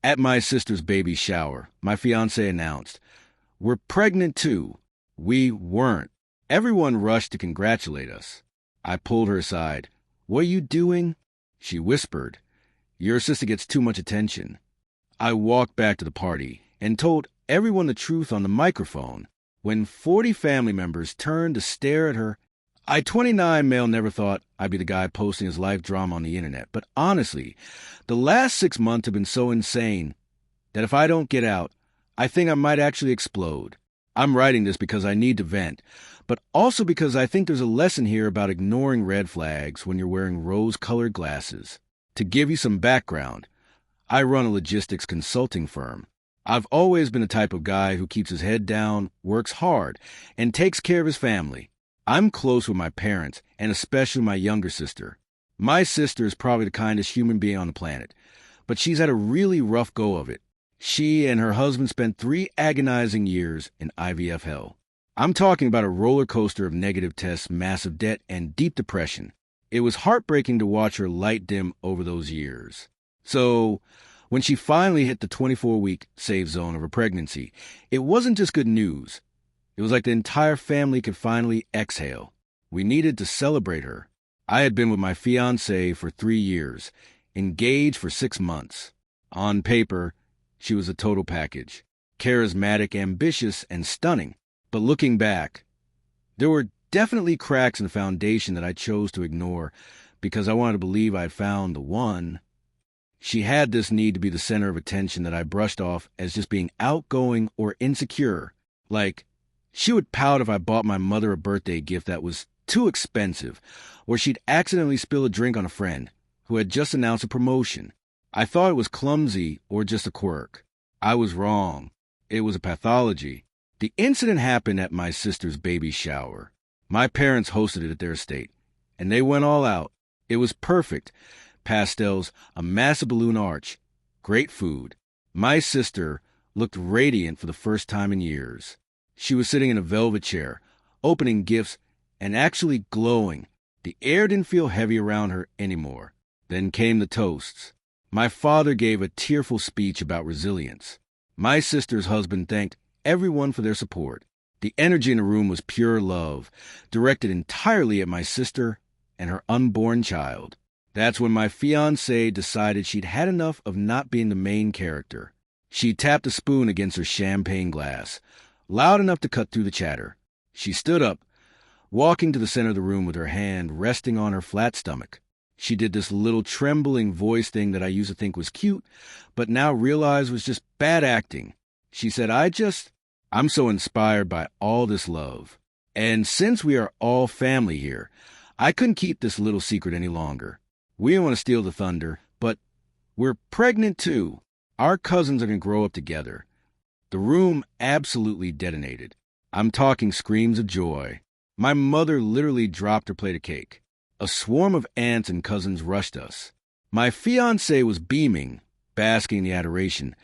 At my sister's baby shower, my fiancée announced, "We're pregnant too." We weren't. Everyone rushed to congratulate us. I pulled her aside. "What are you doing?" She whispered, "Your sister gets too much attention." I walked back to the party and told everyone the truth on the microphone. When 40 family members turned to stare at her, I, 29 male, never thought I'd be the guy posting his life drama on the internet. But honestly, the last 6 months have been so insane that if I don't get out, I think I might actually explode. I'm writing this because I need to vent, but also because I think there's a lesson here about ignoring red flags when you're wearing rose-colored glasses. To give you some background, I run a logistics consulting firm. I've always been the type of guy who keeps his head down, works hard, and takes care of his family. I'm close with my parents, and especially my younger sister. My sister is probably the kindest human being on the planet, but she's had a really rough go of it. She and her husband spent 3 agonizing years in IVF hell. I'm talking about a roller coaster of negative tests, massive debt, and deep depression. It was heartbreaking to watch her light dim over those years. So, when she finally hit the 24-week safe zone of her pregnancy, it wasn't just good news. It was like the entire family could finally exhale. We needed to celebrate her. I had been with my fiancée for 3 years, engaged for 6 months. On paper, she was a total package. Charismatic, ambitious, and stunning. But looking back, there were definitely cracks in the foundation that I chose to ignore because I wanted to believe I had found the one. She had this need to be the center of attention that I brushed off as just being outgoing or insecure. Like, she would pout if I bought my mother a birthday gift that was too expensive, or she'd accidentally spill a drink on a friend who had just announced a promotion. I thought it was clumsy or just a quirk. I was wrong. It was a pathology. The incident happened at my sister's baby shower. My parents hosted it at their estate, and they went all out. It was perfect. Pastels, a massive balloon arch, great food. My sister looked radiant for the first time in years. She was sitting in a velvet chair, opening gifts, and actually glowing. The air didn't feel heavy around her anymore. Then came the toasts. My father gave a tearful speech about resilience. My sister's husband thanked everyone for their support. The energy in the room was pure love, directed entirely at my sister and her unborn child. That's when my fiancée decided she'd had enough of not being the main character. She tapped a spoon against her champagne glass, loud enough to cut through the chatter. She stood up, walking to the center of the room with her hand resting on her flat stomach. She did this little trembling voice thing that I used to think was cute, but now realize was just bad acting. She said, I'm so inspired by all this love. And since we are all family here, I couldn't keep this little secret any longer. We didn't want to steal the thunder, but we're pregnant too. Our cousins are going to grow up together. The room absolutely detonated. I'm talking screams of joy. My mother literally dropped her plate of cake. A swarm of aunts and cousins rushed us. My fiancée was beaming, basking in the adoration,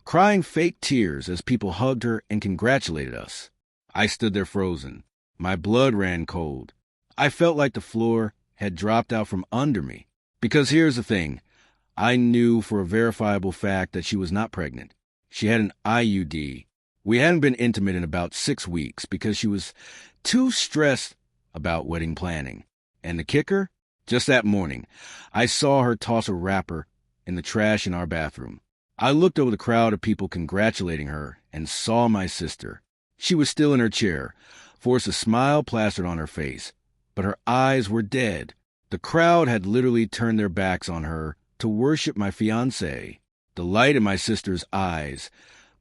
crying fake tears as people hugged her and congratulated us. I stood there frozen. My blood ran cold. I felt like the floor had dropped out from under me. Because here's the thing. I knew for a verifiable fact that she was not pregnant. She had an IUD. We hadn't been intimate in about 6 weeks because she was too stressed about wedding planning. And the kicker? Just that morning, I saw her toss a wrapper in the trash in our bathroom. I looked over the crowd of people congratulating her and saw my sister. She was still in her chair, forced a smile plastered on her face, but her eyes were dead. The crowd had literally turned their backs on her to worship my fiancée. The light in my sister's eyes,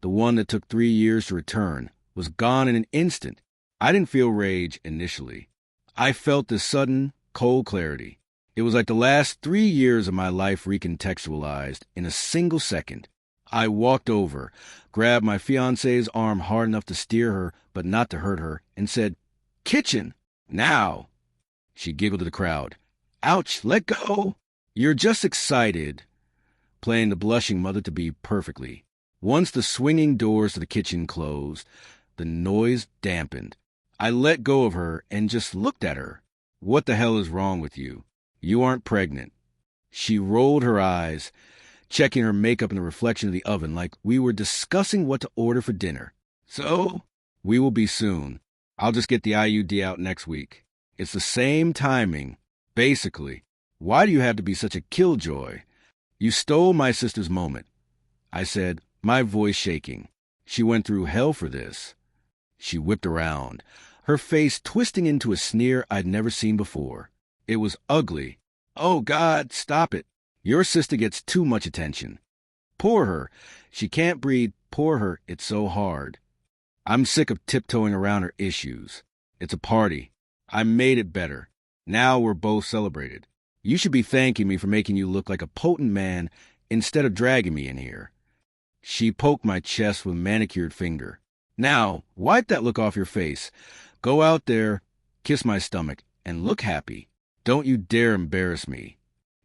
the one that took 3 years to return, was gone in an instant. I didn't feel rage initially. I felt this sudden, cold clarity. It was like the last 3 years of my life recontextualized in a single second. I walked over, grabbed my fiancée's arm hard enough to steer her, but not to hurt her, and said, "Kitchen, now!" She giggled at the crowd. "Ouch, let go!" You're just excited, playing the blushing mother-to-be perfectly. Once the swinging doors to the kitchen closed, the noise dampened. I let go of her and just looked at her. "What the hell is wrong with you? You aren't pregnant." She rolled her eyes, checking her makeup in the reflection of the oven like we were discussing what to order for dinner. So, we will be soon. I'll just get the IUD out next week. It's the same timing. Basically, why do you have to be such a killjoy? You stole my sister's moment, I said, my voice shaking. She went through hell for this. She whipped around, her face twisting into a sneer I'd never seen before. It was ugly. Oh, God, stop it. Your sister gets too much attention. Poor her. She can't breathe. Poor her. It's so hard. I'm sick of tiptoeing around her issues. It's a party. I made it better. Now we're both celebrated. You should be thanking me for making you look like a potent man instead of dragging me in here. She poked my chest with a manicured finger. Now, wipe that look off your face. Go out there, kiss my stomach, and look happy. Don't you dare embarrass me.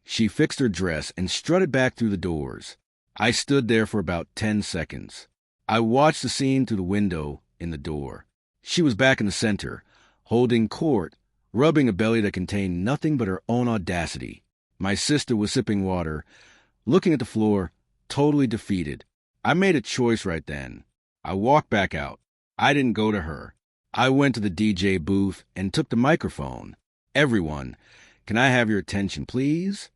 She fixed her dress and strutted back through the doors. I stood there for about 10 seconds. I watched the scene through the window in the door. She was back in the center, holding court, rubbing a belly that contained nothing but her own audacity. My sister was sipping water, looking at the floor, totally defeated. I made a choice right then. I walked back out. I didn't go to her. I went to the DJ booth and took the microphone. Everyone, can I have your attention, please?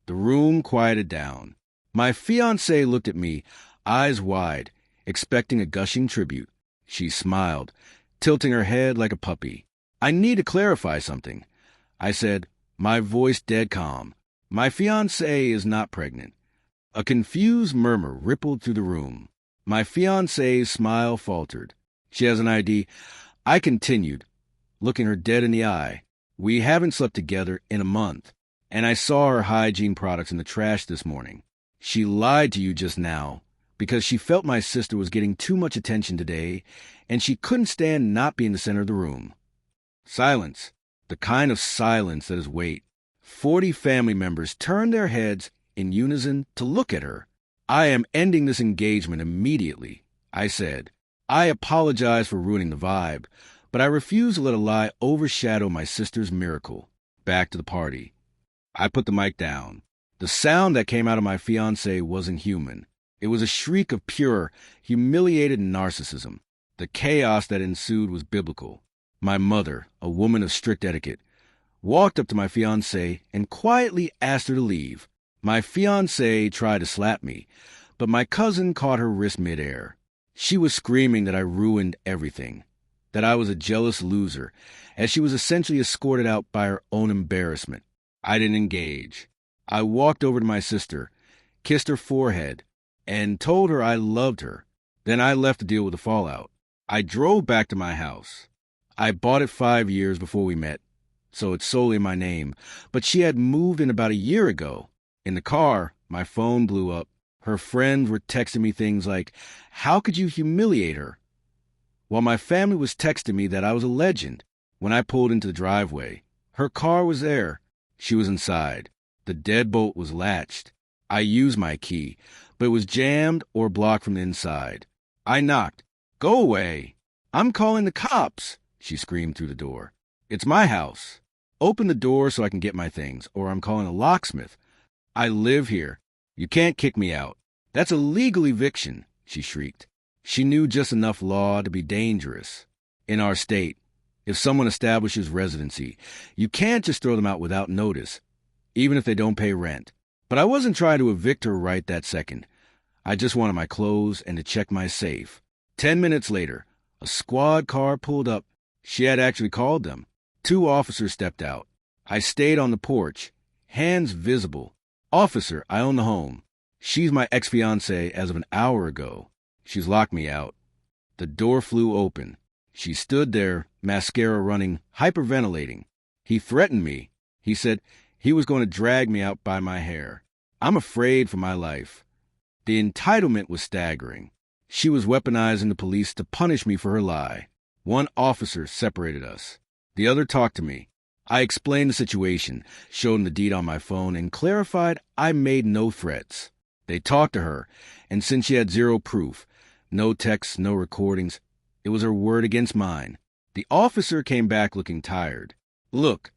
The room quieted down. My fiancée looked at me, eyes wide, expecting a gushing tribute. She smiled, tilting her head like a puppy. I need to clarify something. I said, my voice dead calm. My fiancée is not pregnant. A confused murmur rippled through the room. My fiancée's smile faltered. She has an ID. I continued, looking her dead in the eye. We haven't slept together in a month, and I saw her hygiene products in the trash this morning. She lied to you just now because she felt my sister was getting too much attention today, and she couldn't stand not being the center of the room. Silence. The kind of silence that is weight. 40 family members turned their heads in unison to look at her. I am ending this engagement immediately, I said. I apologize for ruining the vibe, but I refuse to let a lie overshadow my sister's miracle. Back to the party. I put the mic down. The sound that came out of my fiancé wasn't human. It was a shriek of pure, humiliated narcissism. The chaos that ensued was biblical. My mother, a woman of strict etiquette, walked up to my fiancé and quietly asked her to leave. My fiancée tried to slap me, but my cousin caught her wrist midair. She was screaming that I ruined everything, that I was a jealous loser, as she was essentially escorted out by her own embarrassment. I didn't engage. I walked over to my sister, kissed her forehead, and told her I loved her. Then I left to deal with the fallout. I drove back to my house. I bought it 5 years before we met, so it's solely in my name, but she had moved in about a year ago. In the car, my phone blew up. Her friends were texting me things like, how could you humiliate her? While my family was texting me that I was a legend. When I pulled into the driveway, her car was there. She was inside. The deadbolt was latched. I used my key, but it was jammed or blocked from the inside. I knocked. Go away. I'm calling the cops, she screamed through the door. It's my house. Open the door so I can get my things, or I'm calling a locksmith. I live here. You can't kick me out. That's a legal eviction, she shrieked. She knew just enough law to be dangerous. In our state, if someone establishes residency, you can't just throw them out without notice, even if they don't pay rent. But I wasn't trying to evict her right that second. I just wanted my clothes and to check my safe. 10 minutes later, a squad car pulled up. She had actually called them. 2 officers stepped out. I stayed on the porch, hands visible. Officer, I own the home. She's my ex-fiancée as of an hour ago. She's locked me out. The door flew open. She stood there, mascara running, hyperventilating. He threatened me. He said he was going to drag me out by my hair. I'm afraid for my life. The entitlement was staggering. She was weaponizing the police to punish me for her lie. 1 officer separated us. The other talked to me. I explained the situation, showed him the deed on my phone, and clarified I made no threats. They talked to her, and since she had 0 proof, no texts, no recordings, it was her word against mine. The officer came back looking tired. Look,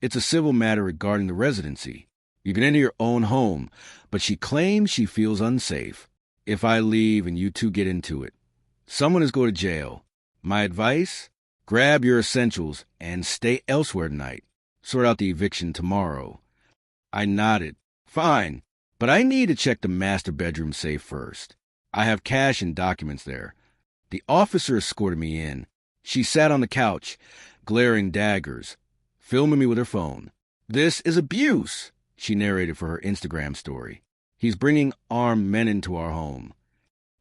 it's a civil matter regarding the residency. You can enter your own home, but she claims she feels unsafe if I leave and you two get into it. Someone is going to jail. My advice? Grab your essentials and stay elsewhere tonight. Sort out the eviction tomorrow. I nodded. Fine, but I need to check the master bedroom safe first. I have cash and documents there. The officer escorted me in. She sat on the couch, glaring daggers, filming me with her phone. This is abuse, she narrated for her Instagram story. He's bringing armed men into our home.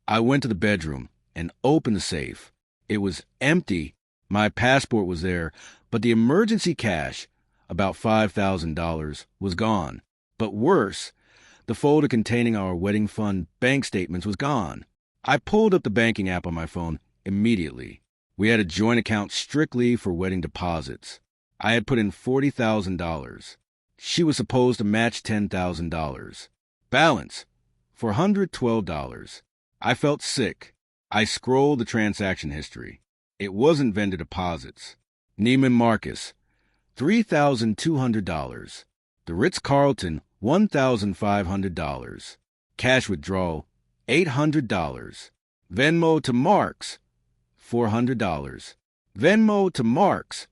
I went to the bedroom and opened the safe. It was empty. My passport was there, but the emergency cash, about $5,000, was gone. But worse, the folder containing our wedding fund bank statements was gone. I pulled up the banking app on my phone immediately. We had a joint account strictly for wedding deposits. I had put in $40,000. She was supposed to match $10,000. Balance, $412. I felt sick. I scrolled the transaction history. It wasn't vendor deposits. Neiman Marcus, $3,200. The Ritz-Carlton, $1,500. Cash withdrawal, $800. Venmo to Marks, $400. Venmo to Marks,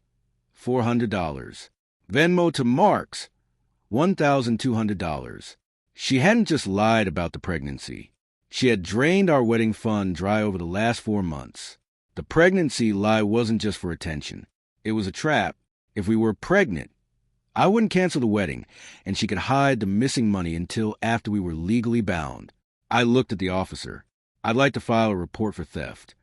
$400. Venmo to Marks, $1,200. She hadn't just lied about the pregnancy. She had drained our wedding fund dry over the last 4 months. The pregnancy lie wasn't just for attention. It was a trap. If we were pregnant, I wouldn't cancel the wedding, and she could hide the missing money until after we were legally bound. I looked at the officer. I'd like to file a report for theft.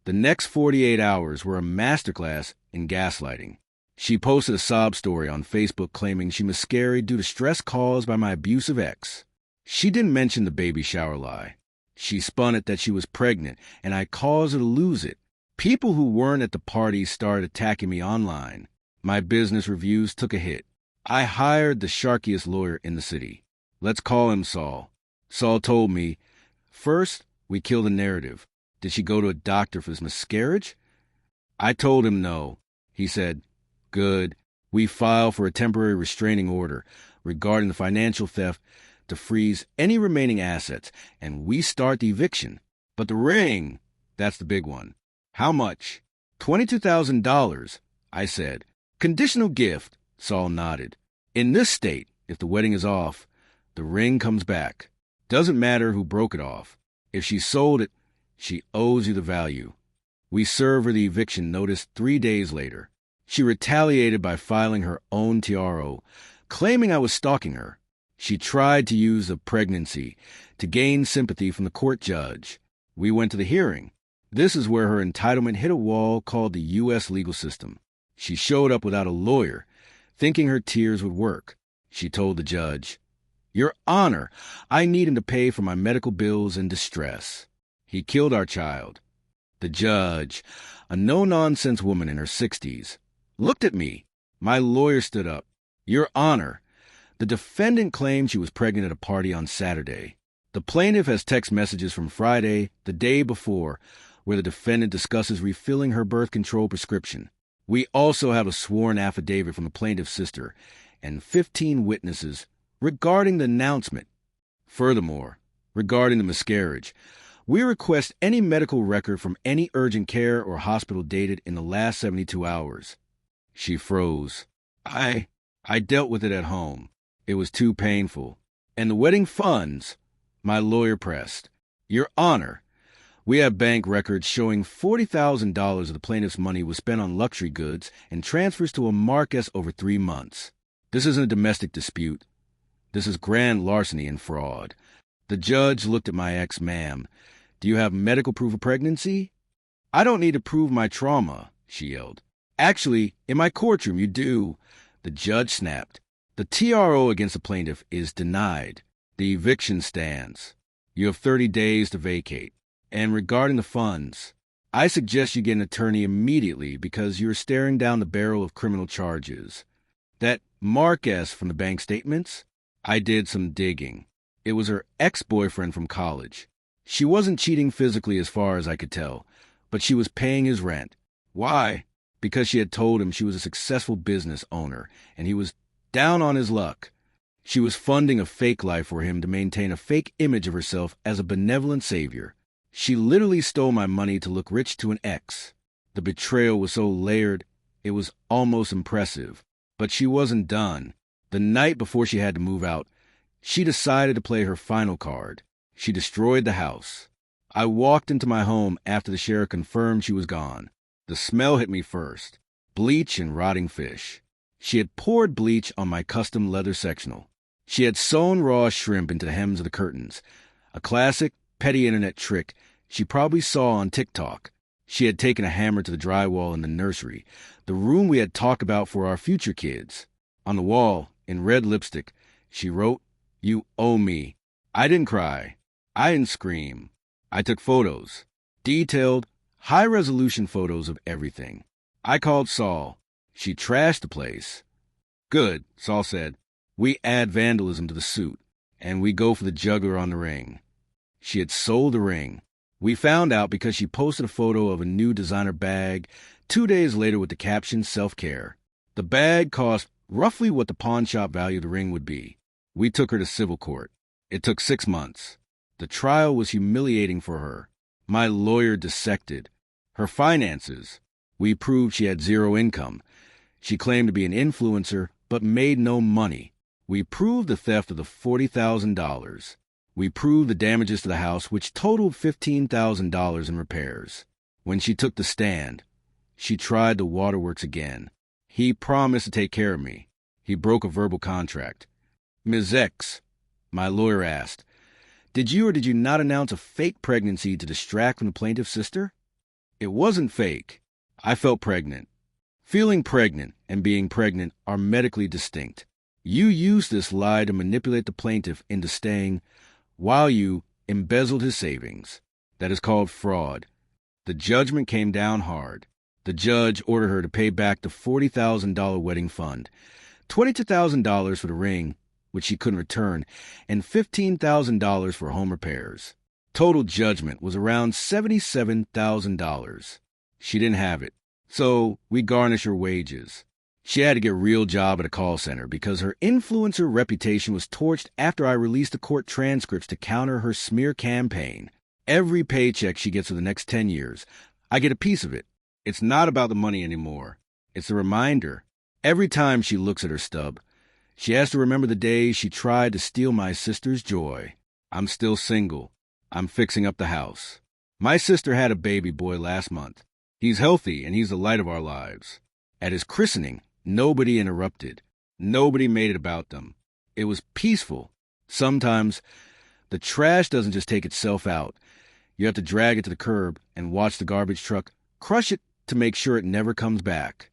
The next 48 hours were a masterclass in gaslighting. She posted a sob story on Facebook claiming she miscarried due to stress caused by my abusive ex. She didn't mention the baby shower lie. She spun it that she was pregnant, and I caused her to lose it. People who weren't at the party started attacking me online. My business reviews took a hit. I hired the sharkiest lawyer in the city. Let's call him Saul. Saul told me, first, we kill the narrative. Did she go to a doctor for this miscarriage? I told him no. He said, good. We file for a temporary restraining order regarding the financial theft to freeze any remaining assets, and we start the eviction. But the ring, that's the big one. How much? $22,000, I said. Conditional gift, Saul nodded. In this state, if the wedding is off, the ring comes back. Doesn't matter who broke it off. If she sold it, she owes you the value. We serve her the eviction notice 3 days later. She retaliated by filing her own TRO, claiming I was stalking her. She tried to use a pregnancy to gain sympathy from the court judge. We went to the hearing. This is where her entitlement hit a wall called the U.S. legal system. She showed up without a lawyer, thinking her tears would work. She told the judge, Your Honor, I need him to pay for my medical bills in distress. He killed our child. The judge, a no-nonsense woman in her 60s, looked at me. My lawyer stood up. Your Honor, the defendant claimed she was pregnant at a party on Saturday. The plaintiff has text messages from Friday, the day before, where the defendant discusses refilling her birth control prescription. We also have a sworn affidavit from the plaintiff's sister and 15 witnesses regarding the announcement. Furthermore, regarding the miscarriage, we request any medical record from any urgent care or hospital dated in the last 72 hours. She froze. I dealt with it at home. It was too painful. And the wedding funds, my lawyer pressed. Your Honor, we have bank records showing $40,000 of the plaintiff's money was spent on luxury goods and transfers to a Marcus over 3 months. This isn't a domestic dispute. This is grand larceny and fraud. The judge looked at my ex, ma'am. Do you have medical proof of pregnancy? I don't need to prove my trauma, she yelled. Actually, in my courtroom, you do. The judge snapped. The TRO against the plaintiff is denied. The eviction stands. You have 30 days to vacate. And regarding the funds, I suggest you get an attorney immediately because you're staring down the barrel of criminal charges. That Marcus from the bank statements? I did some digging. It was her ex-boyfriend from college. She wasn't cheating physically as far as I could tell, but she was paying his rent. Why? Because she had told him she was a successful business owner, and he was down on his luck. She was funding a fake life for him to maintain a fake image of herself as a benevolent savior. She literally stole my money to look rich to an ex. The betrayal was so layered, it was almost impressive. But she wasn't done. The night before she had to move out, she decided to play her final card. She destroyed the house. I walked into my home after the sheriff confirmed she was gone. The smell hit me first. Bleach and rotting fish. She had poured bleach on my custom leather sectional. She had sewn raw shrimp into the hems of the curtains. A classic, petty internet trick she probably saw on TikTok. She had taken a hammer to the drywall in the nursery, the room we had talked about for our future kids. On the wall, in red lipstick, she wrote, "You owe me." I didn't cry. I didn't scream. I took photos. Detailed, high-resolution photos of everything. I called Saul. She trashed the place. "Good," Saul said. "We add vandalism to the suit, and we go for the juggler on the ring." She had sold the ring. We found out because she posted a photo of a new designer bag 2 days later with the caption "Self-Care." The bag cost roughly what the pawn shop value of the ring would be. We took her to civil court. It took 6 months. The trial was humiliating for her. My lawyer dissected her finances. We proved she had zero income. She claimed to be an influencer, but made no money. We proved the theft of the $40,000. We proved the damages to the house, which totaled $15,000 in repairs. When she took the stand, she tried the waterworks again. He promised to take care of me. He broke a verbal contract. "Ms. X," my lawyer asked, "did you or did you not announce a fake pregnancy to distract from the plaintiff's sister?" It wasn't fake. I felt pregnant. Feeling pregnant and being pregnant are medically distinct. You used this lie to manipulate the plaintiff into staying while you embezzled his savings. That is called fraud. The judgment came down hard. The judge ordered her to pay back the $40,000 wedding fund, $22,000 for the ring, which she couldn't return, and $15,000 for home repairs. Total judgment was around $77,000. She didn't have it, so we garnished her wages. She had to get a real job at a call center because her influencer reputation was torched after I released the court transcripts to counter her smear campaign. Every paycheck she gets for the next 10 years, I get a piece of it. It's not about the money anymore. It's a reminder. Every time she looks at her stub, she has to remember the day she tried to steal my sister's joy. I'm still single. I'm fixing up the house. My sister had a baby boy last month. He's healthy and he's the light of our lives. At his christening, nobody interrupted. Nobody made it about them. It was peaceful. Sometimes the trash doesn't just take itself out. You have to drag it to the curb and watch the garbage truck crush it to make sure it never comes back.